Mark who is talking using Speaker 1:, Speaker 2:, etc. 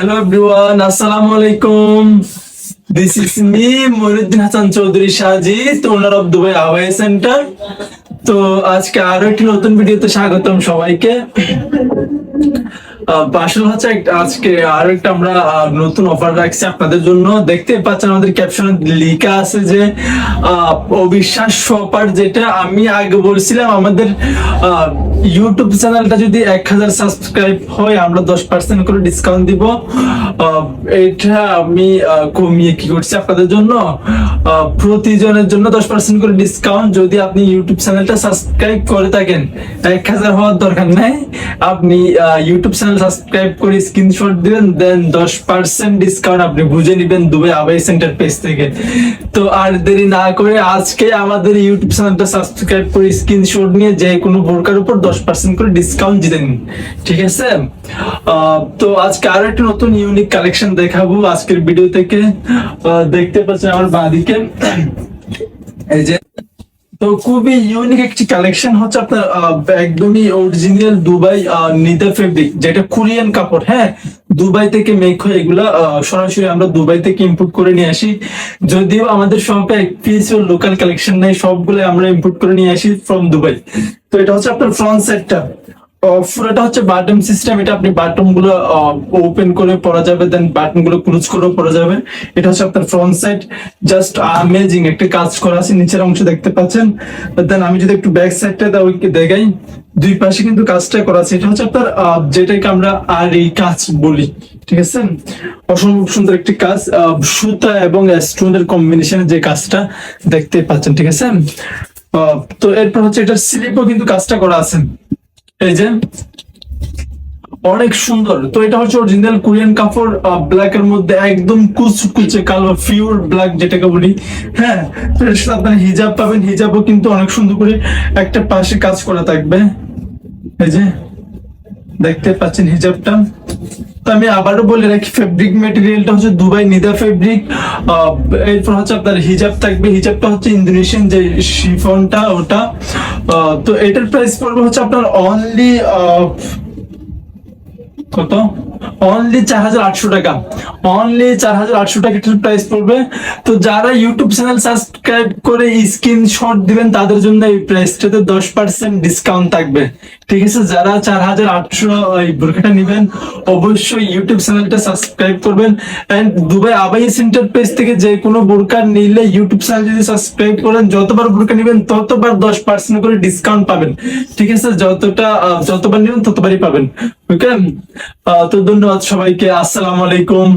Speaker 1: Hello everyone, Assalamu alaikum. This is me, Muruddin Hassan Chaudhary Sajid, owner of Dubai Hawaii Center. তো আজকে আরো একটি নতুন ভিডিওতে স্বাগতম সবাইকে। আসলে হচ্ছে আজকে আরো একটা আমরা নতুন অফার রাখছি আপনাদের জন্য। দেখতে পাচ্ছেন আমাদের ক্যাপশনে লেখা আছে যে অবিশ্বাস শপার, যেটা আমি আগে বলছিলাম আমাদের ইউটিউব চ্যানেলটা যদি 1000 সাবস্ক্রাইব হয় আমরা 10% করে ডিসকাউন্ট দিব। এটা আমি কমিয়ে কি করছি আপনাদের জন্য, প্রতিজনের জন্য 10% করে ডিসকাউন্ট যদি আপনি ইউটিউব চ্যানেলটা সাবস্ক্রাইব করে থাকেন। 1000 হওয়ার দরকার নাই, আপনি ইউটিউব চ্যানেল সাবস্ক্রাইব করে স্ক্রিনশট দিবেন, দেন 10% ডিসকাউন্ট আপনি বুঝে নেবেন দুবাই হাওয়াই সেন্টার পেজ থেকে। তো আর দেরি না করে আজকে আমাদের ইউটিউব চ্যানেলটা সাবস্ক্রাইব করে স্ক্রিনশট নিয়ে যে কোনো বোরকার উপর 10% করে ডিসকাউন্ট জিতে নিন, ঠিক আছে? তো আজকে আরো একটা নতুন ইউনিক কালেকশন দেখাবো আজকের ভিডিও থেকে। দেখতে পাচ্ছেন আমার বাঁদিকে এই যে, তো খুবই ইউনিক একটি কালেকশন হচ্ছে আপনার একদমই অরিজিনাল দুবাই নিদা ফেব্রিক, যেটা কোরিয়ান কাপড়। হ্যাঁ, দুবাই থেকে মেক হয় এগুলা, সরাসরি আমরা দুবাই থেকে ইম্পোর্ট করে নিয়ে আসি। যদিও আমাদের শপে এক পিস লোকাল কালেকশন নাই, সবগুলো আমরা ইম্পোর্ট করে নিয়ে আসি ফ্রম দুবাই। তো এটা হচ্ছে আপনার ফ্রন্ট সাইডটা, পুরোটা হচ্ছে বাটন সিস্টেম। এটা আপনি বাটন গুলো ওপেন করে পরা যাবে, দেন বাটন গুলো ক্লোজ করে পরা যাবে। এটা হচ্ছে আপনার ফ্রন্ট সাইড, জাস্ট আমেজিং একটা কাজ করা আছে, নিচের অংশ দেখতে পাচ্ছেন। দেন আমি যদি একটু ব্যাক সাইডটা দেখাই, দুই পাশে কিন্তু কাজটা করা আছে। এটা হচ্ছে আপনার যেটাকে আমরা আর এই কাজ বলি, ঠিক আছে? অসম্ভব সুন্দর একটি কাজ, সুতা এবং স্টোনের কম্বিনেশনে যে কাজটা দেখতে পাচ্ছেন, ঠিক আছে? তো এরপর হচ্ছে এটার স্লিপও কিন্তু কাজটা করা আছে, এই যে অনেক সুন্দর। তো এটা হচ্ছে অরিজিনাল কোরিয়ান কাপড়, ব্ল্যাক এর মধ্যে একদম কুচকুচে কালো, পিওর ব্ল্যাক যেটাকে বলি। হ্যাঁ, তো এর সাথে আপনারা হিজাব পাবেন, হিজাবও কিন্তু অনেক সুন্দর করে একটা পাশে কাজ করা থাকবে, এই যে দেখতে পাচ্ছেন হিজাবটা। তো আমি আবারও বলে রাখি, ফেব্রিক ম্যাটেরিয়ালটা হচ্ছে দুবাই নিদা ফেব্রিক। এরপর হচ্ছে আপনার হিজাব থাকবে, হিজাবটা হচ্ছে ইন্দোনেশিয়ান যে শিফনটা ওটা। তো এটার প্রাইস পড়বে হচ্ছে আপনার অনলি কত, অনলি 4800 টাকা, অনলি 4800 টাকা প্রাইস পড়বে। তো যারা ইউটিউব চ্যানেল সাবস্ক্রাইব করে স্ক্রিনশট দিবেন তাদের জন্য এই প্রাইসটাতে 10% ডিসকাউন্ট থাকবে, ঠিক আছে? যারা 4800 এই বোরকাটা নেবেন অবশ্যই ইউটিউব চ্যানেলটা সাবস্ক্রাইব করবেন। এন্ড দুবাই হাওয়াই সেন্টার পেজ থেকে যে কোনো বোরকা নিলে ইউটিউব চ্যানেল যদি সাবস্ক্রাইব করেন, যতবার বোরকা নেবেন ততবার 10% করে ডিসকাউন্ট পাবেন, ঠিক আছে? যতবার নেবেন ততবারই পাবেন, ওকে? তো ধন্যবাদ সবাইকে, আসসালামু আলাইকুম।